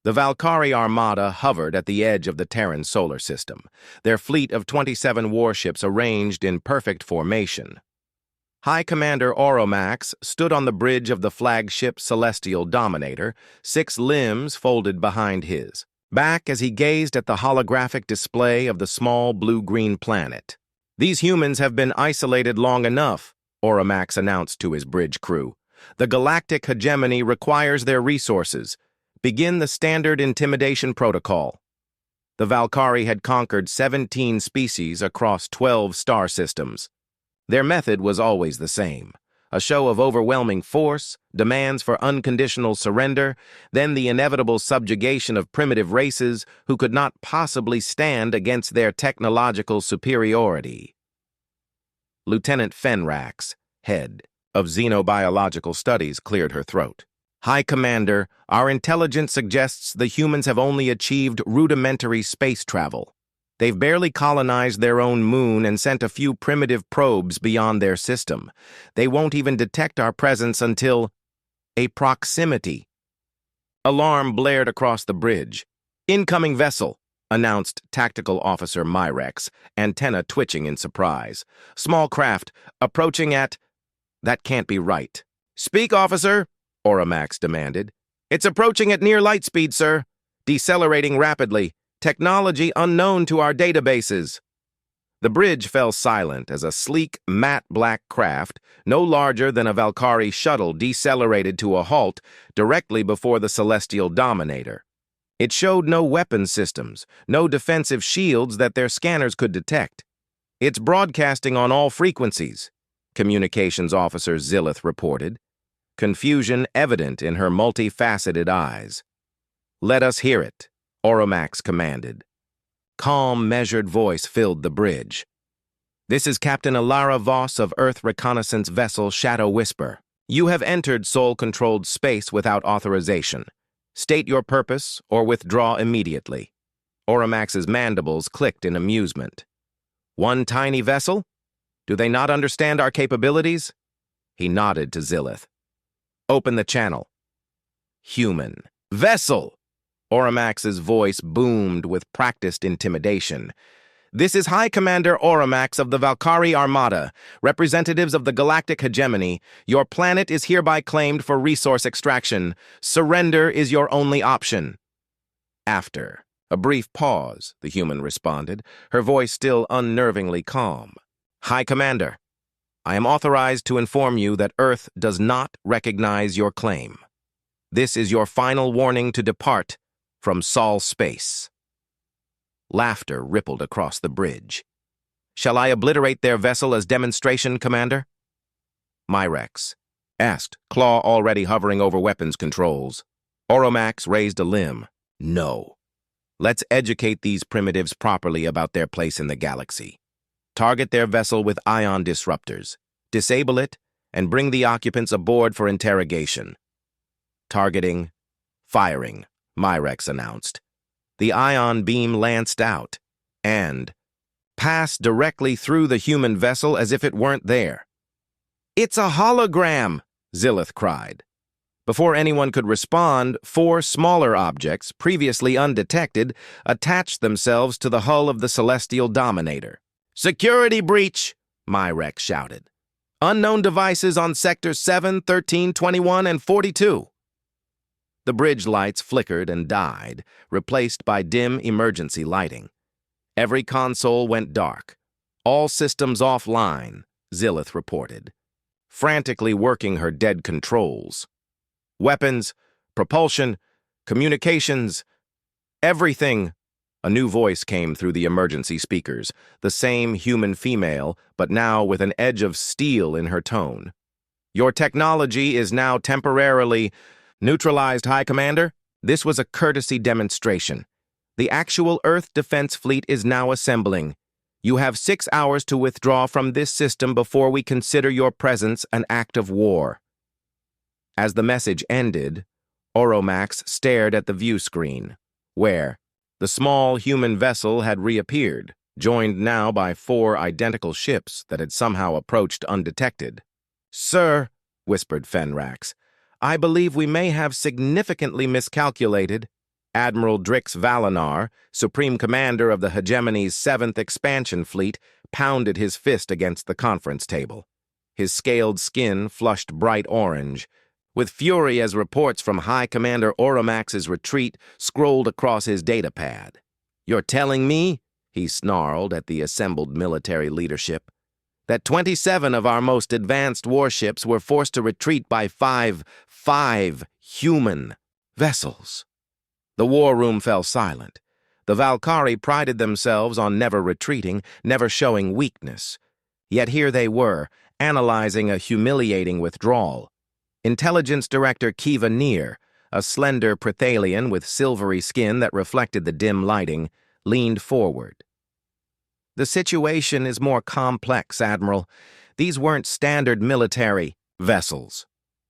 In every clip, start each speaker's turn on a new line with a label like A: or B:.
A: The Valkyrie Armada hovered at the edge of the Terran solar system, their fleet of 27 warships arranged in perfect formation. High Commander Oromax stood on the bridge of the flagship Celestial Dominator, 6 limbs folded behind his back as he gazed at the holographic display of the small blue-green planet. "These humans have been isolated long enough," Oromax announced to his bridge crew. "The galactic hegemony requires their resources. Begin the standard intimidation protocol." The Valkyrie had conquered 17 species across 12 star systems. Their method was always the same: a show of overwhelming force, demands for unconditional surrender, then the inevitable subjugation of primitive races who could not possibly stand against their technological superiority. Lieutenant Fenrax, head of Xenobiological Studies, cleared her throat. "High Commander, our intelligence suggests the humans have only achieved rudimentary space travel. They've barely colonized their own moon and sent a few primitive probes beyond their system. They won't even detect our presence until a proximity." Alarm blared across the bridge. "Incoming vessel," announced Tactical Officer Myrex, antenna twitching in surprise. "Small craft, approaching at—" "That can't be right." "Speak, officer," Oromax demanded. "It's approaching at near light speed, sir. Decelerating rapidly. Technology unknown to our databases." The bridge fell silent as a sleek, matte black craft, no larger than a Valkyrie shuttle, decelerated to a halt directly before the Celestial Dominator. It showed no weapon systems, no defensive shields that their scanners could detect. "It's broadcasting on all frequencies," Communications Officer Zillith reported, confusion evident in her multifaceted eyes. "Let us hear it," Oromax commanded. Calm, measured voice filled the bridge. "This is Captain Alara Voss of Earth Reconnaissance Vessel Shadow Whisper. You have entered Sol-controlled space without authorization. State your purpose or withdraw immediately." Oromax's mandibles clicked in amusement. "One tiny vessel? Do they not understand our capabilities?" He nodded to Zillith. "Open the channel." "Human. Vessel!" Oromax's voice boomed with practiced intimidation. "This is High Commander Oromax of the Valkyrie Armada, representatives of the galactic hegemony. Your planet is hereby claimed for resource extraction. Surrender is your only option." After a brief pause, the human responded, her voice still unnervingly calm. "High Commander, I am authorized to inform you that Earth does not recognize your claim. This is your final warning to depart from Sol space." Laughter rippled across the bridge. "Shall I obliterate their vessel as demonstration, Commander?" Myrex asked, claw already hovering over weapons controls. Oromax raised a limb. "No. Let's educate these primitives properly about their place in the galaxy. Target their vessel with ion disruptors. Disable it, and bring the occupants aboard for interrogation." "Targeting, firing," Myrex announced. The ion beam lanced out and passed directly through the human vessel as if it weren't there. "It's a hologram!" Zillith cried. Before anyone could respond, 4 smaller objects, previously undetected, attached themselves to the hull of the Celestial Dominator. "Security breach!" Myrex shouted. "Unknown devices on sectors 7, 13, 21, and 42. The bridge lights flickered and died, replaced by dim emergency lighting. Every console went dark. "All systems offline," Zillith reported, frantically working her dead controls. "Weapons, propulsion, communications, everything." A new voice came through the emergency speakers, the same human female, but now with an edge of steel in her tone. "Your technology is now temporarily neutralized, High Commander. This was a courtesy demonstration. The actual Earth Defense Fleet is now assembling. You have 6 hours to withdraw from this system before we consider your presence an act of war." As the message ended, Oromax stared at the view screen, where the small human vessel had reappeared, joined now by 4 identical ships that had somehow approached undetected. "Sir," whispered Fenrax, "I believe we may have significantly miscalculated." Admiral Drix Valinar, Supreme Commander of the Hegemony's 7th Expansion Fleet, pounded his fist against the conference table. His scaled skin flushed bright orange, with fury as reports from High Commander Oromax's retreat scrolled across his datapad. "You're telling me," he snarled at the assembled military leadership, "that 27 of our most advanced warships were forced to retreat by five human vessels." The war room fell silent. The Valkyrie prided themselves on never retreating, never showing weakness. Yet here they were, analyzing a humiliating withdrawal. Intelligence Director Kiva Neer, a slender Prethalian with silvery skin that reflected the dim lighting, leaned forward. "The situation is more complex, Admiral. These weren't standard military vessels.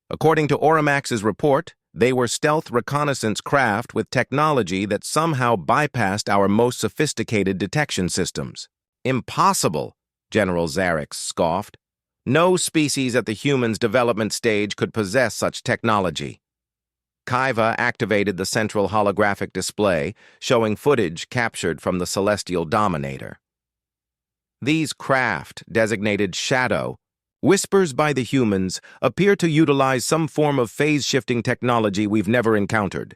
A: According to Oromax's report, they were stealth reconnaissance craft with technology that somehow bypassed our most sophisticated detection systems." "Impossible," General Zarek scoffed. "No species at the human's development stage could possess such technology." Kiva activated the central holographic display, showing footage captured from the Celestial Dominator. "These craft, designated Shadow, whispers by the humans, appear to utilize some form of phase-shifting technology we've never encountered.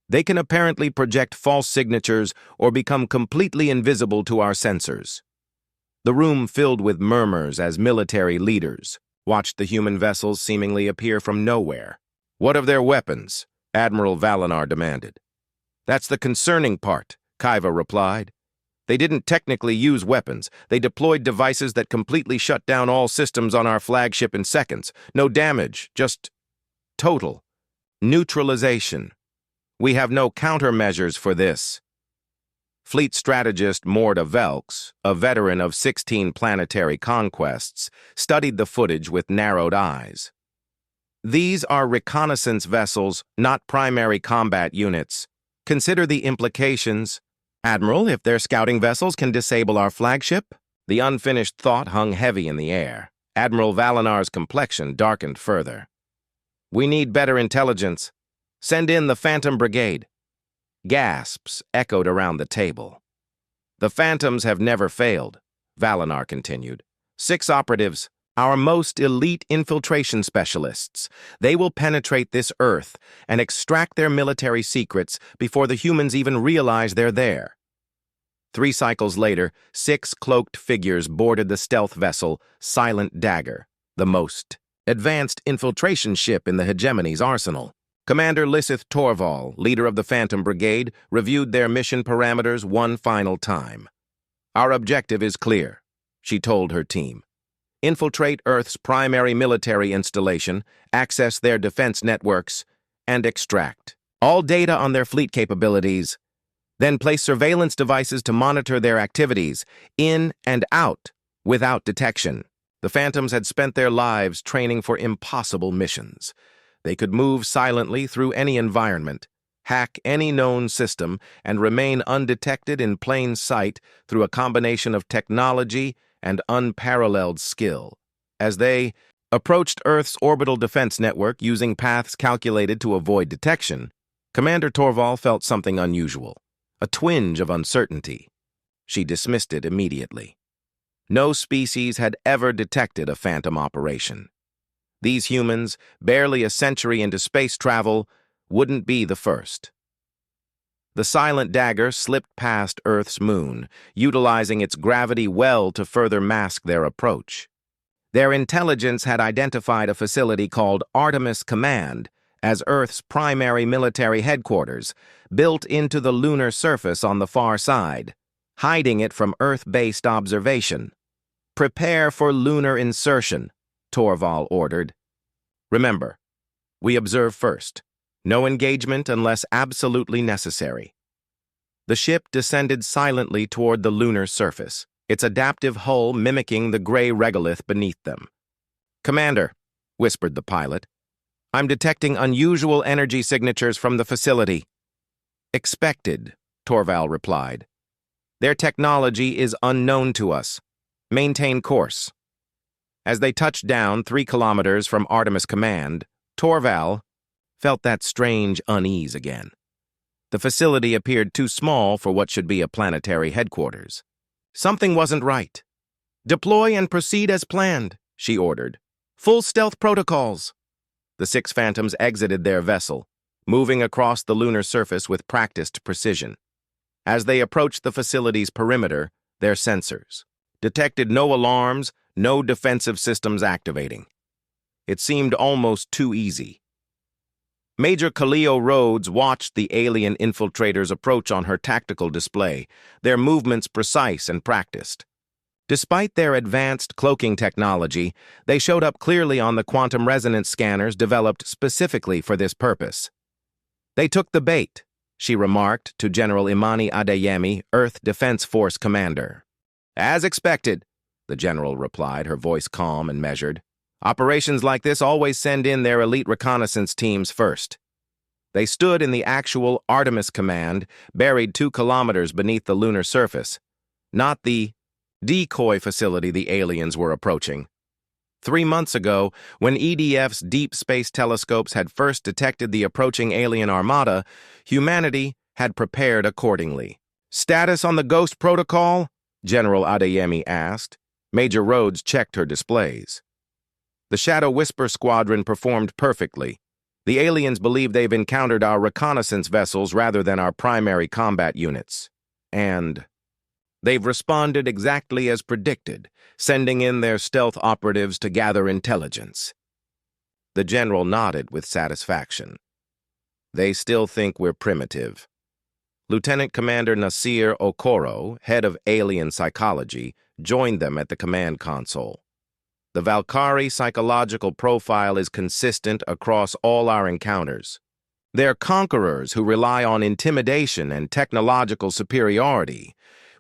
A: They can apparently project false signatures or become completely invisible to our sensors." The room filled with murmurs as military leaders watched the human vessels seemingly appear from nowhere. "What of their weapons?" Admiral Valinar demanded. "That's the concerning part," Kiva replied. "They didn't technically use weapons. They deployed devices that completely shut down all systems on our flagship in seconds. No damage, just total neutralization. We have no countermeasures for this." Fleet strategist Morda Velks, a veteran of 16 planetary conquests, studied the footage with narrowed eyes. "These are reconnaissance vessels, not primary combat units. Consider the implications." "Admiral, if their scouting vessels can disable our flagship?" The unfinished thought hung heavy in the air. Admiral Valinar's complexion darkened further. "We need better intelligence. Send in the Phantom Brigade." Gasps echoed around the table. "The Phantoms have never failed," Valinar continued. 6 operatives, our most elite infiltration specialists. They will penetrate this Earth and extract their military secrets before the humans even realize they're there." 3 cycles later, 6 cloaked figures boarded the stealth vessel Silent Dagger, the most advanced infiltration ship in the Hegemony's arsenal. Commander Lissith Torval, leader of the Phantom Brigade, reviewed their mission parameters one final time. "Our objective is clear," she told her team. "Infiltrate Earth's primary military installation, access their defense networks, and extract all data on their fleet capabilities. Then place surveillance devices to monitor their activities, in and out, without detection." The Phantoms had spent their lives training for impossible missions. They could move silently through any environment, hack any known system, and remain undetected in plain sight through a combination of technology and unparalleled skill. As they approached Earth's orbital defense network using paths calculated to avoid detection, Commander Torval felt something unusual, a twinge of uncertainty. She dismissed it immediately. No species had ever detected a phantom operation. These humans, barely a century into space travel, wouldn't be the first. The Silent Dagger slipped past Earth's moon, utilizing its gravity well to further mask their approach. Their intelligence had identified a facility called Artemis Command as Earth's primary military headquarters, built into the lunar surface on the far side, hiding it from Earth-based observation. "Prepare for lunar insertion," Torval ordered. "Remember, we observe first. No engagement unless absolutely necessary." The ship descended silently toward the lunar surface, its adaptive hull mimicking the gray regolith beneath them. "Commander," whispered the pilot, "I'm detecting unusual energy signatures from the facility." "Expected," Torval replied. "Their technology is unknown to us. Maintain course." As they touched down 3 kilometers from Artemis Command, Torval felt that strange unease again. The facility appeared too small for what should be a planetary headquarters. Something wasn't right. "Deploy and proceed as planned," she ordered. "Full stealth protocols." The 6 Phantoms exited their vessel, moving across the lunar surface with practiced precision. As they approached the facility's perimeter, their sensors detected no alarms, no defensive systems activating. It seemed almost too easy. Major Khalil Rhodes watched the alien infiltrators approach on her tactical display, their movements precise and practiced. Despite their advanced cloaking technology, they showed up clearly on the quantum resonance scanners developed specifically for this purpose. "They took the bait," she remarked to General Imani Adeyemi, Earth Defense Force Commander. "As expected," the general replied, her voice calm and measured. "Operations like this always send in their elite reconnaissance teams first." They stood in the actual Artemis command, buried 2 kilometers beneath the lunar surface, not the decoy facility the aliens were approaching. 3 months ago, when EDF's deep space telescopes had first detected the approaching alien armada, humanity had prepared accordingly. "Status on the Ghost Protocol?" General Adeyemi asked. Major Rhodes checked her displays. "The Shadow Whisper Squadron performed perfectly. The aliens believe they've encountered our reconnaissance vessels rather than our primary combat units. And they've responded exactly as predicted, sending in their stealth operatives to gather intelligence." The general nodded with satisfaction. "They still think we're primitive." Lieutenant Commander Nasir Okoro, head of alien psychology, joined them at the command console. "The Valkyrie psychological profile is consistent across all our encounters. They're conquerors who rely on intimidation and technological superiority.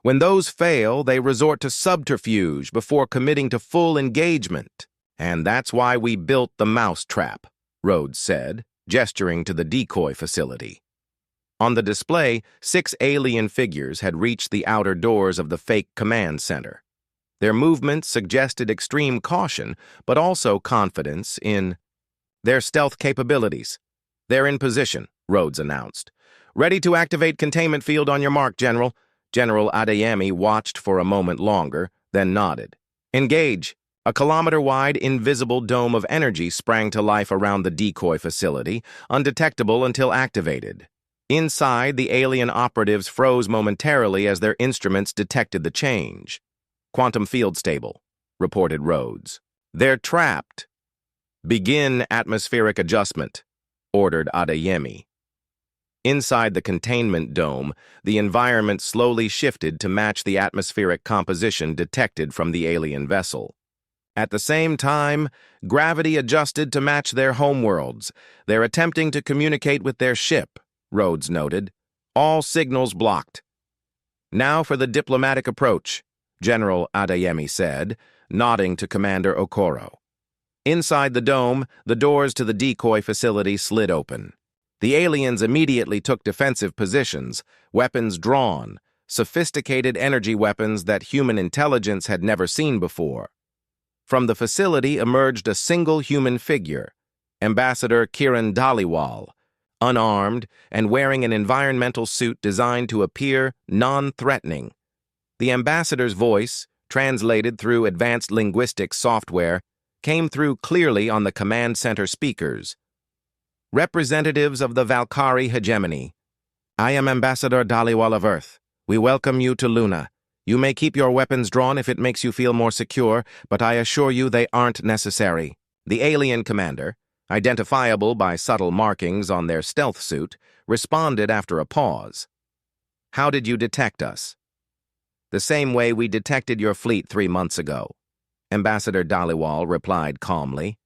A: When those fail, they resort to subterfuge before committing to full engagement. And that's why we built the mousetrap," Rhodes said, gesturing to the decoy facility. On the display, 6 alien figures had reached the outer doors of the fake command center. Their movements suggested extreme caution, but also confidence in their stealth capabilities. "They're in position," Rhodes announced. "Ready to activate containment field on your mark, General." General Adeyemi watched for a moment longer, then nodded. "Engage." A kilometer-wide invisible dome of energy sprang to life around the decoy facility, undetectable until activated. Inside, the alien operatives froze momentarily as their instruments detected the change. "Quantum field stable," reported Rhodes. "They're trapped." "Begin atmospheric adjustment," ordered Adeyemi. Inside the containment dome, the environment slowly shifted to match the atmospheric composition detected from the alien vessel. At the same time, gravity adjusted to match their homeworlds. "They're attempting to communicate with their ship," Rhodes noted. "All signals blocked." "Now for the diplomatic approach," General Adeyemi said, nodding to Commander Okoro. Inside the dome, the doors to the decoy facility slid open. The aliens immediately took defensive positions, weapons drawn, sophisticated energy weapons that human intelligence had never seen before. From the facility emerged a single human figure, Ambassador Kiran Dhaliwal, unarmed and wearing an environmental suit designed to appear non-threatening. The ambassador's voice, translated through advanced linguistics software, came through clearly on the command center speakers. "Representatives of the Valkyrie hegemony, I am Ambassador Dhaliwal of Earth. We welcome you to Luna. You may keep your weapons drawn if it makes you feel more secure, but I assure you they aren't necessary." The alien commander, identifiable by subtle markings on their stealth suit, responded after a pause. "How did you detect us?" "The same way we detected your fleet 3 months ago," Ambassador Dhaliwal replied calmly.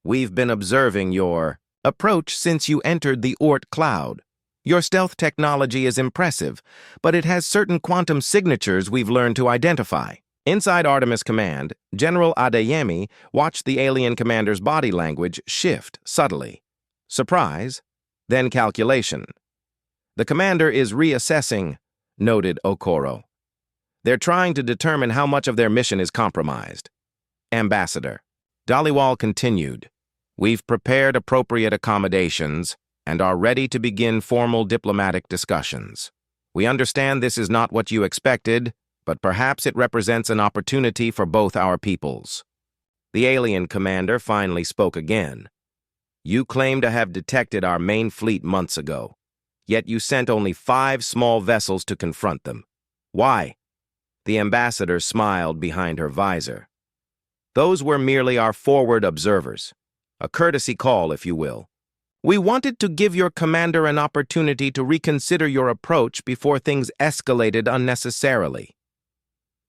A: "We've been observing your approach since you entered the Oort cloud. Your stealth technology is impressive, but it has certain quantum signatures we've learned to identify." Inside Artemis Command, General Adeyemi watched the alien commander's body language shift subtly. Surprise, then calculation. "The commander is reassessing," noted Okoro. "They're trying to determine how much of their mission is compromised." Ambassador Dhaliwal continued, "We've prepared appropriate accommodations," and are ready to begin formal diplomatic discussions. We understand this is not what you expected, but perhaps it represents an opportunity for both our peoples. The alien commander finally spoke again. You claim to have detected our main fleet months ago, yet you sent only 5 small vessels to confront them. Why? The ambassador smiled behind her visor. Those were merely our forward observers. A courtesy call, if you will. We wanted to give your commander an opportunity to reconsider your approach before things escalated unnecessarily.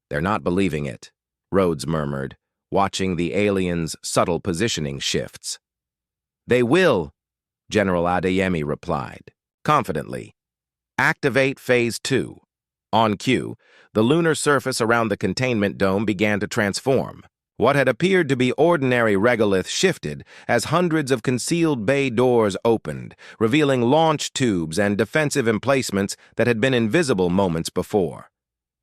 A: They're not believing it, Rhodes murmured, watching the aliens' subtle positioning shifts. They will, General Adeyemi replied, confidently. Activate Phase 2. On cue, the lunar surface around the containment dome began to transform. What had appeared to be ordinary regolith shifted as hundreds of concealed bay doors opened, revealing launch tubes and defensive emplacements that had been invisible moments before.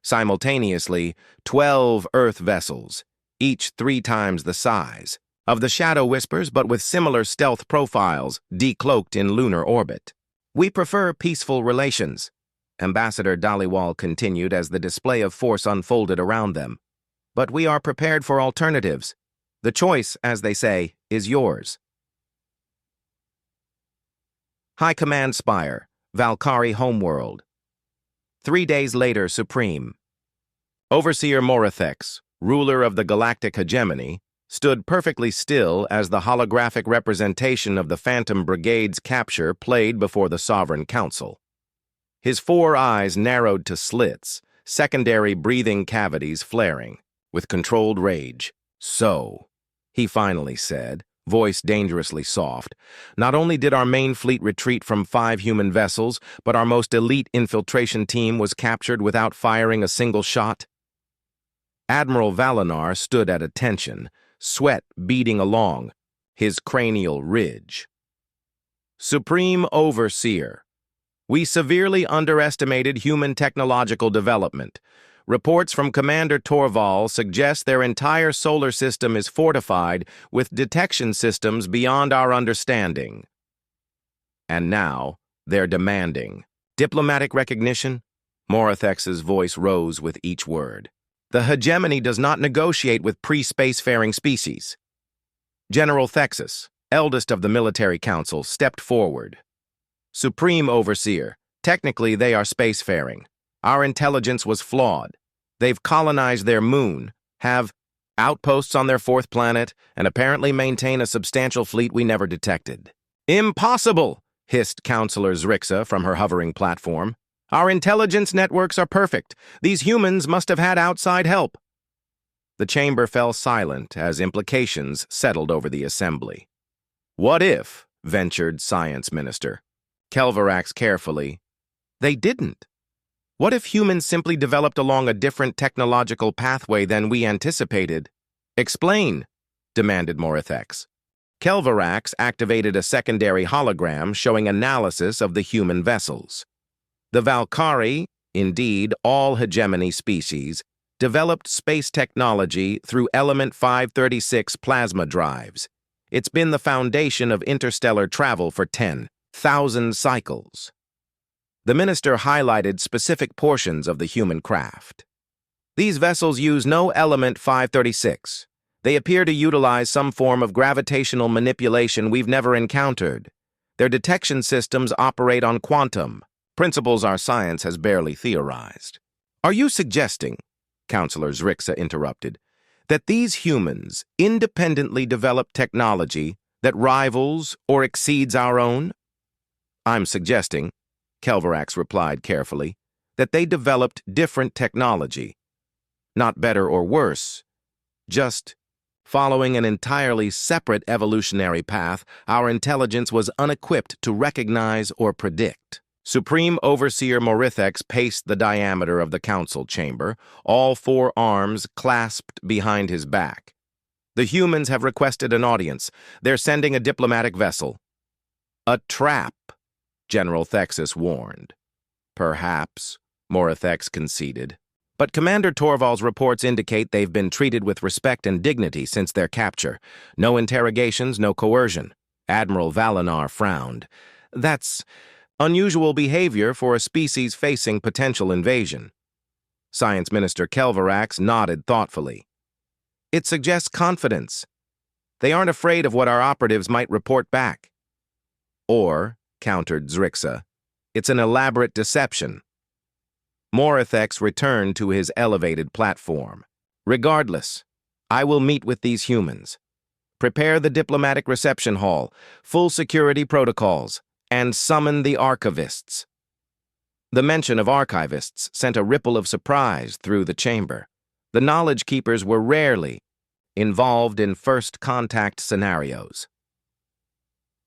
A: Simultaneously, 12 Earth vessels, each 3 times the size, of the Shadow Whispers but with similar stealth profiles, decloaked in lunar orbit. We prefer peaceful relations, Ambassador Dhaliwal continued as the display of force unfolded around them. But we are prepared for alternatives. The choice, as they say, is yours. High Command Spire, Valkyrie Homeworld. 3 days later, Supreme. Overseer Morithex, ruler of the Galactic Hegemony, stood perfectly still as the holographic representation of the Phantom Brigade's capture played before the Sovereign Council. His 4 eyes narrowed to slits, secondary breathing cavities flaring, with controlled rage. So, he finally said, voice dangerously soft, not only did our main fleet retreat from 5 human vessels, but our most elite infiltration team was captured without firing a single shot. Admiral Valinar stood at attention, sweat beading along his cranial ridge. Supreme Overseer, we severely underestimated human technological development. Reports from Commander Torval suggest their entire solar system is fortified with detection systems beyond our understanding. And now, they're demanding diplomatic recognition. Morithex's voice rose with each word. The hegemony does not negotiate with pre-spacefaring species. General Thexus, eldest of the military council, stepped forward. Supreme Overseer, technically they are spacefaring. Our intelligence was flawed. They've colonized their moon, have outposts on their 4th planet, and apparently maintain a substantial fleet we never detected. Impossible, hissed Counselor Zrixa from her hovering platform. Our intelligence networks are perfect. These humans must have had outside help. The chamber fell silent as implications settled over the assembly. What if, ventured Science Minister. Kelvarax carefully. They didn't. What if humans simply developed along a different technological pathway than we anticipated? Explain, demanded Morithex. Kelvarax activated a secondary hologram showing analysis of the human vessels. The Valkyrie, indeed all hegemony species, developed space technology through Element 536 plasma drives. It's been the foundation of interstellar travel for 10,000 cycles. The minister highlighted specific portions of the human craft. These vessels use no Element 536. They appear to utilize some form of gravitational manipulation we've never encountered. Their detection systems operate on quantum, principles our science has barely theorized. Are you suggesting, Counselor Zrixa interrupted, that these humans independently develop technology that rivals or exceeds our own? I'm suggesting, Kelvarax replied carefully, that they developed different technology. Not better or worse, just following an entirely separate evolutionary path our intelligence was unequipped to recognize or predict. Supreme Overseer Morithex paced the diameter of the council chamber, all 4 arms clasped behind his back. The humans have requested an audience. They're sending a diplomatic vessel. A trap, General Thexus warned. Perhaps, Morithex conceded. But Commander Torval's reports indicate they've been treated with respect and dignity since their capture. No interrogations, no coercion. Admiral Valinar frowned. That's unusual behavior for a species facing potential invasion. Science Minister Kelvarax nodded thoughtfully. It suggests confidence. They aren't afraid of what our operatives might report back. Or, countered Zrixa, it's an elaborate deception. Morathex returned to his elevated platform. Regardless, I will meet with these humans. Prepare the diplomatic reception hall, full security protocols, and summon the archivists. The mention of archivists sent a ripple of surprise through the chamber. The knowledge keepers were rarely involved in first contact scenarios.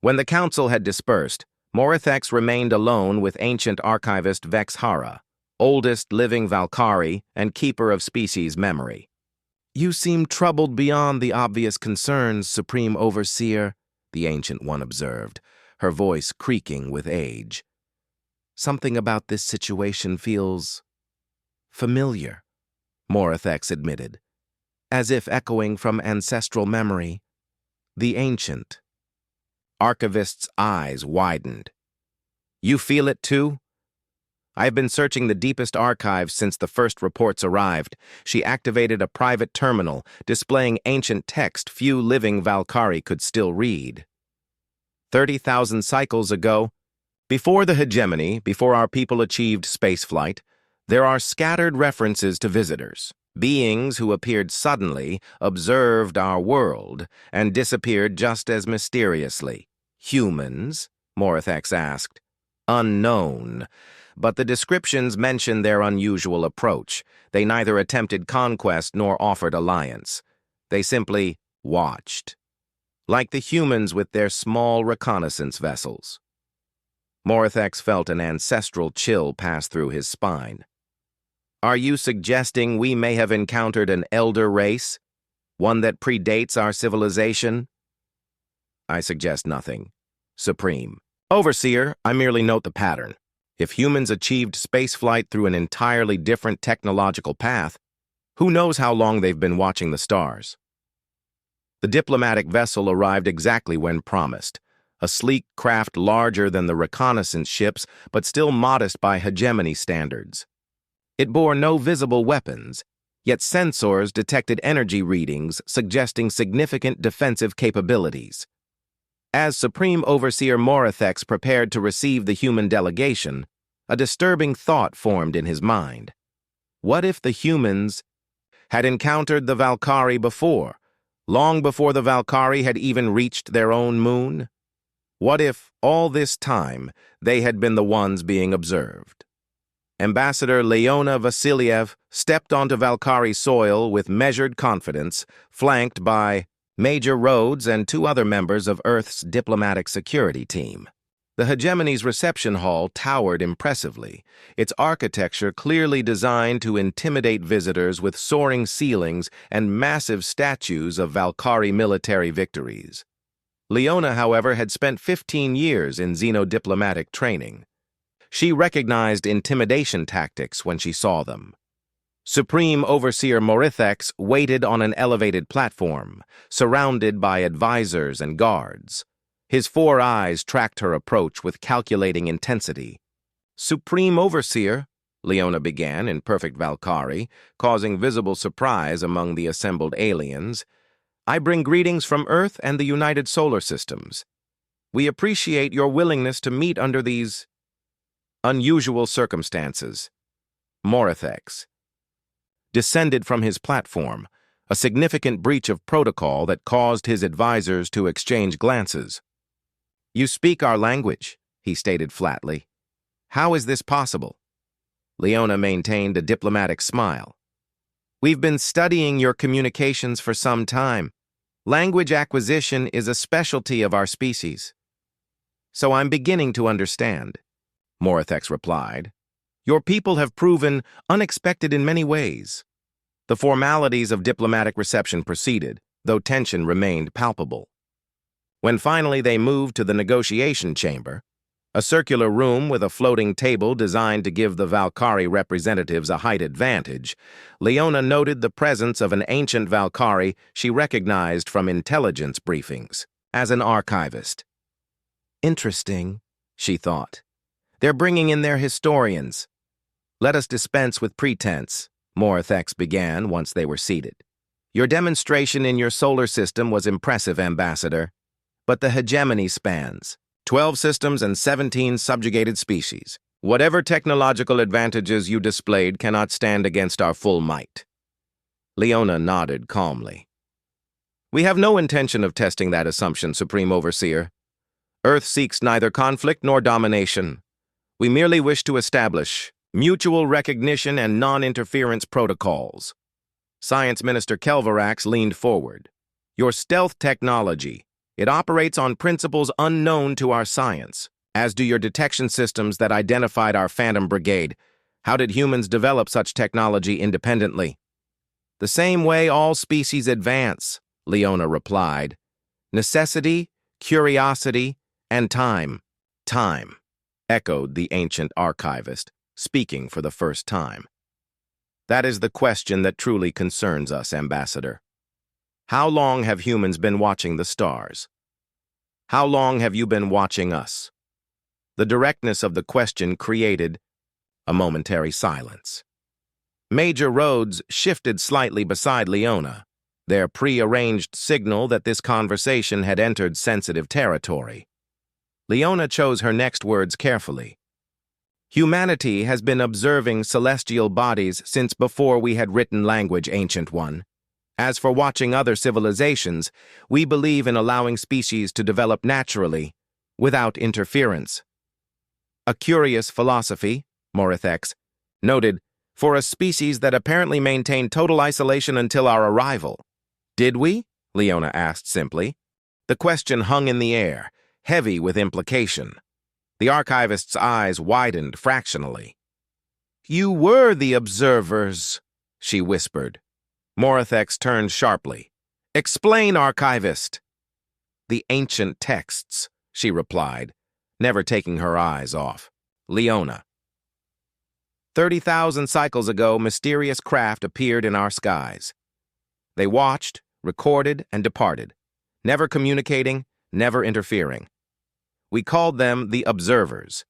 A: When the council had dispersed, Morathex remained alone with ancient archivist Vex Hara, oldest living Valkyrie and keeper of species memory. You seem troubled beyond the obvious concerns, Supreme Overseer, the Ancient One observed, her voice creaking with age. Something about this situation feels familiar, Morathex admitted, as if echoing from ancestral memory. The Ancient. Archivist's eyes widened. You feel it too? I've been searching the deepest archives since the first reports arrived. She activated a private terminal, displaying ancient text few living Valkyrie could still read. 30,000 cycles ago, before the hegemony, before our people achieved spaceflight, there are scattered references to visitors, beings who appeared suddenly, observed our world, and disappeared just as mysteriously. Humans? Morathex asked. Unknown. But the descriptions mention their unusual approach. They neither attempted conquest nor offered alliance. They simply watched, like the humans with their small reconnaissance vessels. Morathex felt an ancestral chill pass through his spine. Are you suggesting we may have encountered an elder race? One that predates our civilization? I suggest nothing. Supreme. Overseer, I merely note the pattern. If humans achieved spaceflight through an entirely different technological path, who knows how long they've been watching the stars? The diplomatic vessel arrived exactly when promised, a sleek craft larger than the reconnaissance ships, but still modest by hegemony standards. It bore no visible weapons, yet sensors detected energy readings suggesting significant defensive capabilities. As Supreme Overseer Morathex prepared to receive the human delegation, a disturbing thought formed in his mind. What if the humans had encountered the Valkyrie before, long before the Valkyrie had even reached their own moon? What if, all this time, they had been the ones being observed? Ambassador Leona Vasiliev stepped onto Valkyrie soil with measured confidence, flanked by Major Rhodes and 2 other members of Earth's diplomatic security team. The hegemony's reception hall towered impressively, its architecture clearly designed to intimidate visitors with soaring ceilings and massive statues of Valkyrie military victories. Leona, however, had spent 15 years in xenodiplomatic training. She recognized intimidation tactics when she saw them. Supreme Overseer Morathex waited on an elevated platform, surrounded by advisors and guards. His 4 eyes tracked her approach with calculating intensity. Supreme Overseer, Leona began in perfect Valkyrie, causing visible surprise among the assembled aliens, I bring greetings from Earth and the United Solar Systems. We appreciate your willingness to meet under these unusual circumstances. Morathex descended from his platform, a significant breach of protocol that caused his advisors to exchange glances. You speak our language, he stated flatly. How is this possible? Leona maintained a diplomatic smile. We've been studying your communications for some time. Language acquisition is a specialty of our species. So I'm beginning to understand, Morathex replied. Your people have proven unexpected in many ways. The formalities of diplomatic reception proceeded, though tension remained palpable. When finally they moved to the negotiation chamber, a circular room with a floating table designed to give the Valkyrie representatives a height advantage, Leona noted the presence of an ancient Valkyrie she recognized from intelligence briefings as an archivist. Interesting, she thought. They're bringing in their historians. Let us dispense with pretense, Morthex began once they were seated. Your demonstration in your solar system was impressive, Ambassador, but the hegemony spans 12 systems and 17 subjugated species. Whatever technological advantages you displayed cannot stand against our full might. Leona nodded calmly. We have no intention of testing that assumption, Supreme Overseer. Earth seeks neither conflict nor domination. We merely wish to establish mutual recognition and non-interference protocols. Science Minister Kelvarax leaned forward. Your stealth technology, it operates on principles unknown to our science, as do your detection systems that identified our Phantom Brigade. How did humans develop such technology independently? The same way all species advance, Leona replied. Necessity, curiosity, and time. Time, echoed the ancient archivist, speaking for the first time. That is the question that truly concerns us, Ambassador. How long have humans been watching the stars? How long have you been watching us? The directness of the question created a momentary silence. Major Rhodes shifted slightly beside Leona, their pre-arranged signal that this conversation had entered sensitive territory. Leona chose her next words carefully. Humanity has been observing celestial bodies since before we had written language, Ancient One. As for watching other civilizations, we believe in allowing species to develop naturally, without interference. A curious philosophy, Morthex noted, for a species that apparently maintained total isolation until our arrival. Did we? Leona asked simply. The question hung in the air, heavy with implication. The archivist's eyes widened fractionally. You were the observers, she whispered. Morthex turned sharply. Explain, archivist. The ancient texts, she replied, never taking her eyes off. Leona. 30,000 cycles ago, mysterious craft appeared in our skies. They watched, recorded, and departed, never communicating, never interfering. We called them the observers.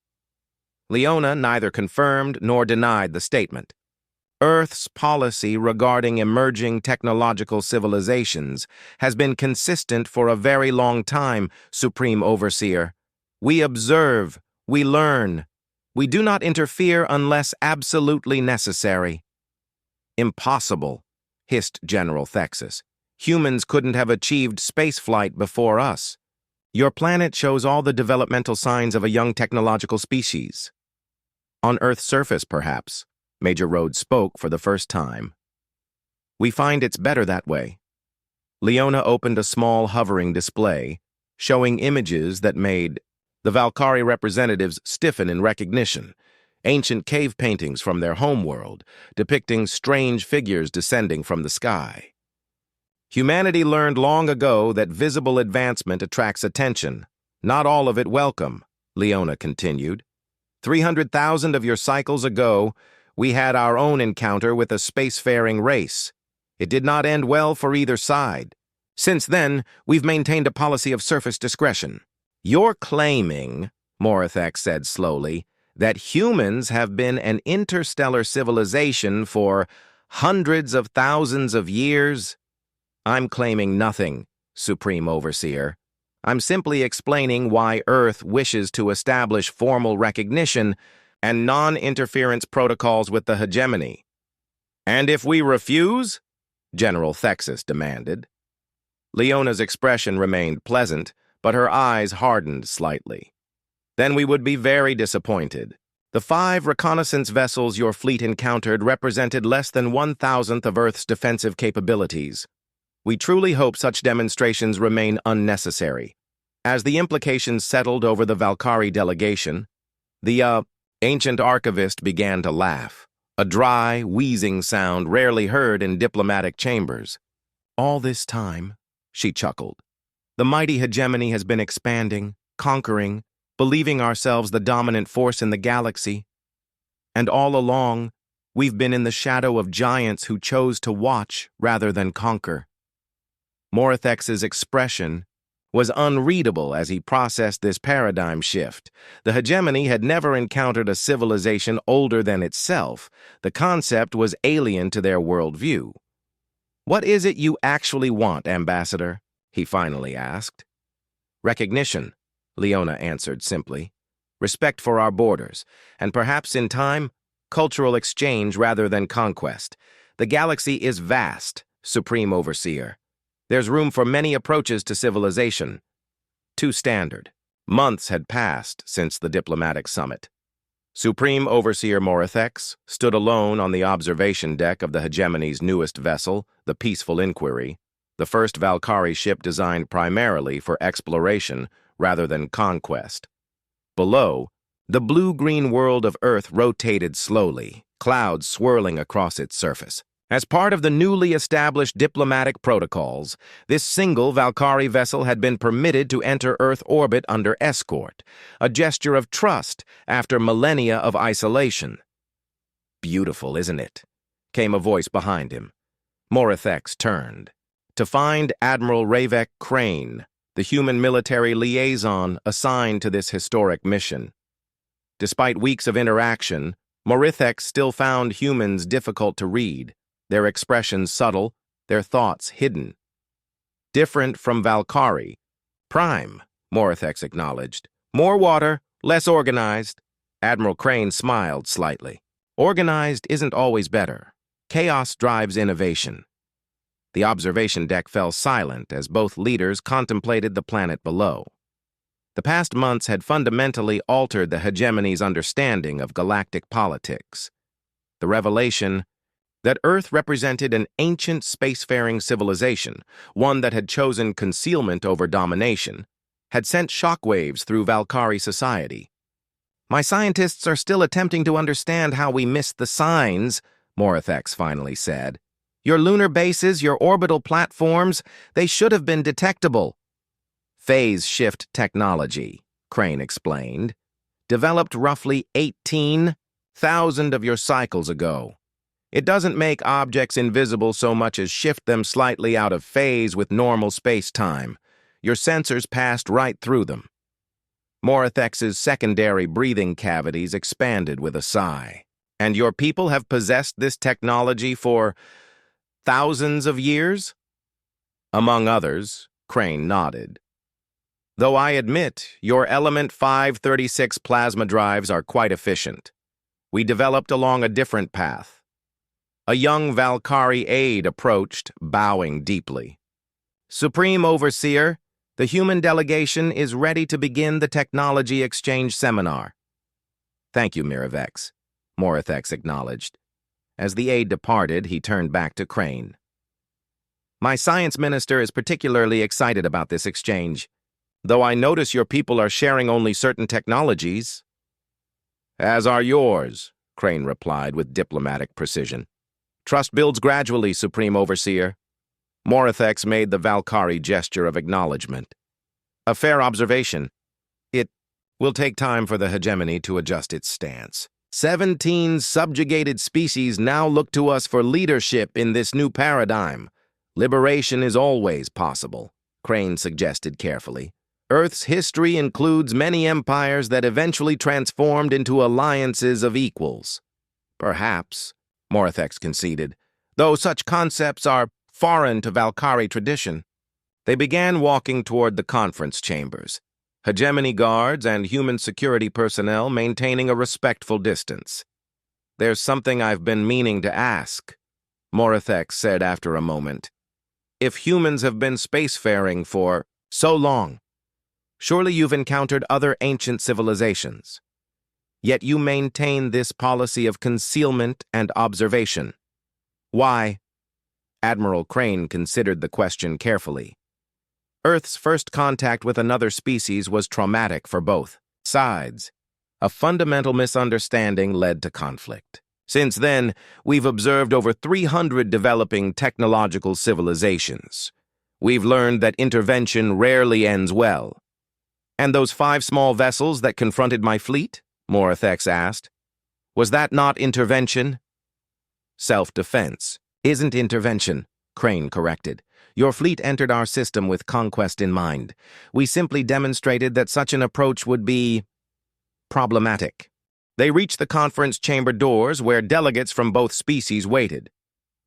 A: Leona neither confirmed nor denied the statement. Earth's policy regarding emerging technological civilizations has been consistent for a very long time, Supreme Overseer. We observe, we learn. We do not interfere unless absolutely necessary. Impossible, hissed General Thexus. Humans couldn't have achieved spaceflight before us. Your planet shows all the developmental signs of a young technological species. On Earth's surface, perhaps, Major Rhodes spoke for the first time. We find it's better that way. Leona opened a small hovering display, showing images that made the Valkyrie representatives stiffen in recognition, ancient cave paintings from their homeworld, depicting strange figures descending from the sky. Humanity learned long ago that visible advancement attracts attention, not all of it welcome, Leona continued. 300,000 of your cycles ago, we had our own encounter with a spacefaring race. It did not end well for either side. Since then, we've maintained a policy of surface discretion. You're claiming, Morthex said slowly, that humans have been an interstellar civilization for hundreds of thousands of years? I'm claiming nothing, Supreme Overseer. I'm simply explaining why Earth wishes to establish formal recognition and non-interference protocols with the hegemony. And if we refuse? General Thexus demanded. Leona's expression remained pleasant, but her eyes hardened slightly. Then we would be very disappointed. The 5 reconnaissance vessels your fleet encountered represented less than 1,000th of Earth's defensive capabilities. We truly hope such demonstrations remain unnecessary. As the implications settled over the Valkyrie delegation, the ancient archivist began to laugh, a dry, wheezing sound rarely heard in diplomatic chambers. All this time, she chuckled, the mighty hegemony has been expanding, conquering, believing ourselves the dominant force in the galaxy. And all along, we've been in the shadow of giants who chose to watch rather than conquer. Morthex's expression, was unreadable as he processed this paradigm shift. The hegemony had never encountered a civilization older than itself. The concept was alien to their worldview. "What is it you actually want, Ambassador?" he finally asked. "Recognition," Leona answered simply. "Respect for our borders, and perhaps in time, cultural exchange rather than conquest. The galaxy is vast, Supreme Overseer. There's room for many approaches to civilization. Too standard." Months had passed since the diplomatic summit. Supreme Overseer Morithex stood alone on the observation deck of the hegemony's newest vessel, the Peaceful Inquiry, the first Valkyrie ship designed primarily for exploration rather than conquest. Below, the blue-green world of Earth rotated slowly, clouds swirling across its surface. As part of the newly established diplomatic protocols, this single Valkyrie vessel had been permitted to enter Earth orbit under escort, a gesture of trust after millennia of isolation. "Beautiful, isn't it?" came a voice behind him. Morithex turned to find Admiral Ravek Crane, the human military liaison assigned to this historic mission. Despite weeks of interaction, Morithex still found humans difficult to read, their expressions subtle, their thoughts hidden. "Different from Valkyrie. Prime," Morithex acknowledged. "More water, less organized." Admiral Crane smiled slightly. "Organized isn't always better. Chaos drives innovation." The observation deck fell silent as both leaders contemplated the planet below. The past months had fundamentally altered the hegemony's understanding of galactic politics. The revelation that Earth represented an ancient spacefaring civilization, one that had chosen concealment over domination, had sent shockwaves through Valkyrie society. "My scientists are still attempting to understand how we missed the signs," Morithex finally said. "Your lunar bases, your orbital platforms, they should have been detectable." "Phase shift technology," Crane explained, "developed roughly 18,000 of your cycles ago. It doesn't make objects invisible so much as shift them slightly out of phase with normal space-time. Your sensors passed right through them." Morithex's secondary breathing cavities expanded with a sigh. "And your people have possessed this technology for thousands of years?" "Among others," Crane nodded. "Though I admit your Element 536 plasma drives are quite efficient. We developed along a different path." A young Valkyrie aide approached, bowing deeply. "Supreme Overseer, the human delegation is ready to begin the technology exchange seminar." "Thank you, Morithex," Morithex acknowledged. As the aide departed, he turned back to Crane. "My science minister is particularly excited about this exchange, though I notice your people are sharing only certain technologies." "As are yours," Crane replied with diplomatic precision. "Trust builds gradually, Supreme Overseer." Morithex made the Valkyrie gesture of acknowledgement. "A fair observation. It will take time for the hegemony to adjust its stance. 17 subjugated species now look to us for leadership in this new paradigm. Liberation is always possible," Crane suggested carefully. "Earth's history includes many empires that eventually transformed into alliances of equals." "Perhaps," Morithex conceded, "though such concepts are foreign to Valkyrie tradition." They began walking toward the conference chambers, hegemony guards and human security personnel maintaining a respectful distance. "There's something I've been meaning to ask," Morithex said after a moment. "If humans have been spacefaring for so long, surely you've encountered other ancient civilizations. Yet you maintain this policy of concealment and observation. Why?" Admiral Crane considered the question carefully. Earth's first contact with another species was traumatic for both sides. A fundamental misunderstanding led to conflict. Since then, we've observed over 300 developing technological civilizations. We've learned that intervention rarely ends well. "And those 5 small vessels that confronted my fleet?" Morithex asked. "Was that not intervention?" "Self-defense isn't intervention," Crane corrected. Your fleet entered our system with conquest in mind. We simply demonstrated that such an approach would be problematic. They reached the conference chamber doors where delegates from both species waited.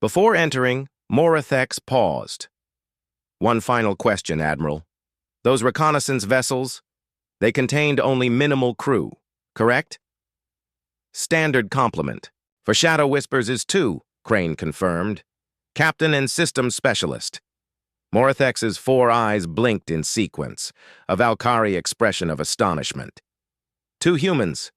A: Before entering, Morathex paused. One final question, Admiral. Those reconnaissance vessels, they contained only minimal crew, correct? Standard complement. For Shadow Whispers is 2, Crane confirmed. Captain and Systems Specialist. Morathex's 4 eyes blinked in sequence, a Valkyrie expression of astonishment. 2 humans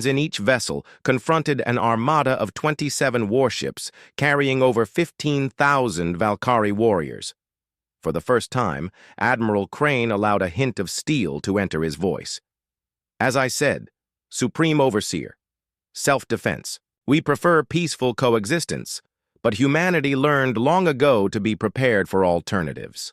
A: in each vessel confronted an armada of 27 warships carrying over 15,000 Valkyrie warriors. For the first time, Admiral Crane allowed a hint of steel to enter his voice. As I said, Supreme Overseer, self-defense. We prefer peaceful coexistence, but humanity learned long ago to be prepared for alternatives.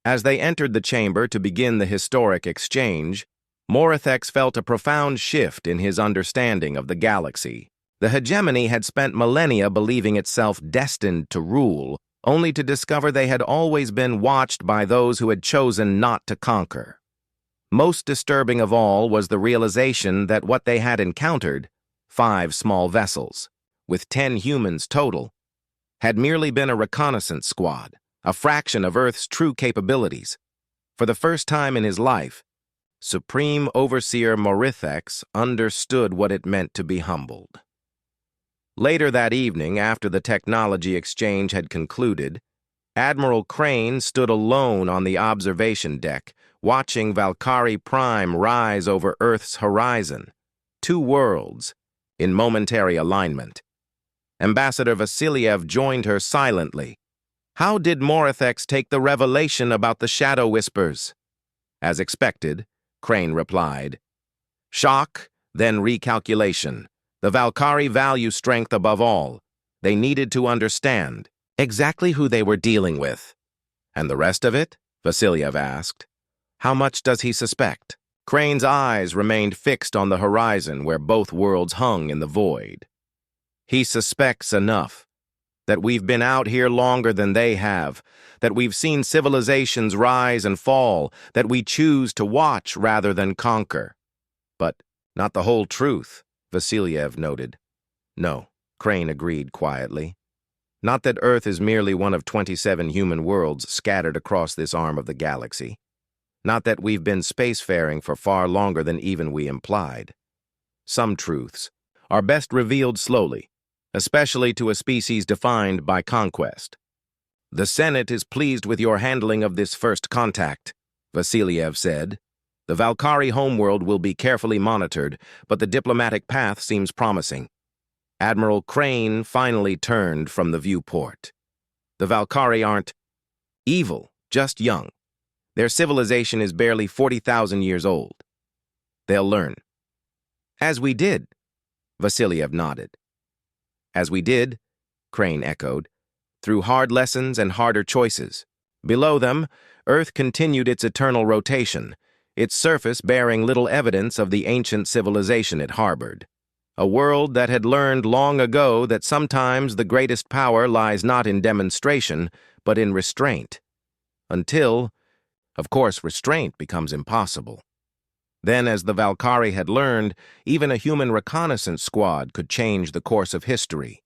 A: As they entered the chamber to begin the historic exchange, Morathex felt a profound shift in his understanding of the galaxy. The hegemony had spent millennia believing itself destined to rule, only to discover they had always been watched by those who had chosen not to conquer. Most disturbing of all was the realization that what they had encountered, 5 small vessels, with 10 humans total, had merely been a reconnaissance squad, a fraction of Earth's true capabilities. For the first time in his life, Supreme Overseer Morathex understood what it meant to be humbled. Later that evening, after the technology exchange had concluded, Admiral Crane stood alone on the observation deck, watching Valkyrie Prime rise over Earth's horizon. 2 worlds, in momentary alignment. Ambassador Vasiliev joined her silently. How did Morathex take the revelation about the Shadow Whispers? As expected, Crane replied. Shock, then recalculation. The Valkyrie value strength above all. They needed to understand exactly who they were dealing with. And the rest of it? Vasiliev asked. How much does he suspect? Crane's eyes remained fixed on the horizon where both worlds hung in the void. He suspects enough. That we've been out here longer than they have, that we've seen civilizations rise and fall, that we choose to watch rather than conquer. But not the whole truth, Vasiliev noted. No, Crane agreed quietly. Not that Earth is merely one of 27 human worlds scattered across this arm of the galaxy. Not that we've been spacefaring for far longer than even we implied. Some truths are best revealed slowly, especially to a species defined by conquest. The Senate is pleased with your handling of this first contact, Vasiliev said. The Valkyrie homeworld will be carefully monitored, but the diplomatic path seems promising. Admiral Crane finally turned from the viewport. The Valkyrie aren't evil, just young. Their civilization is barely 40,000 years old. They'll learn. As we did, Vasiliev nodded. As we did, Crane echoed, through hard lessons and harder choices. Below them, Earth continued its eternal rotation, its surface bearing little evidence of the ancient civilization it harbored. A world that had learned long ago that sometimes the greatest power lies not in demonstration, but in restraint. Until, of course, restraint becomes impossible. Then, as the Valkyrie had learned, even a human reconnaissance squad could change the course of history.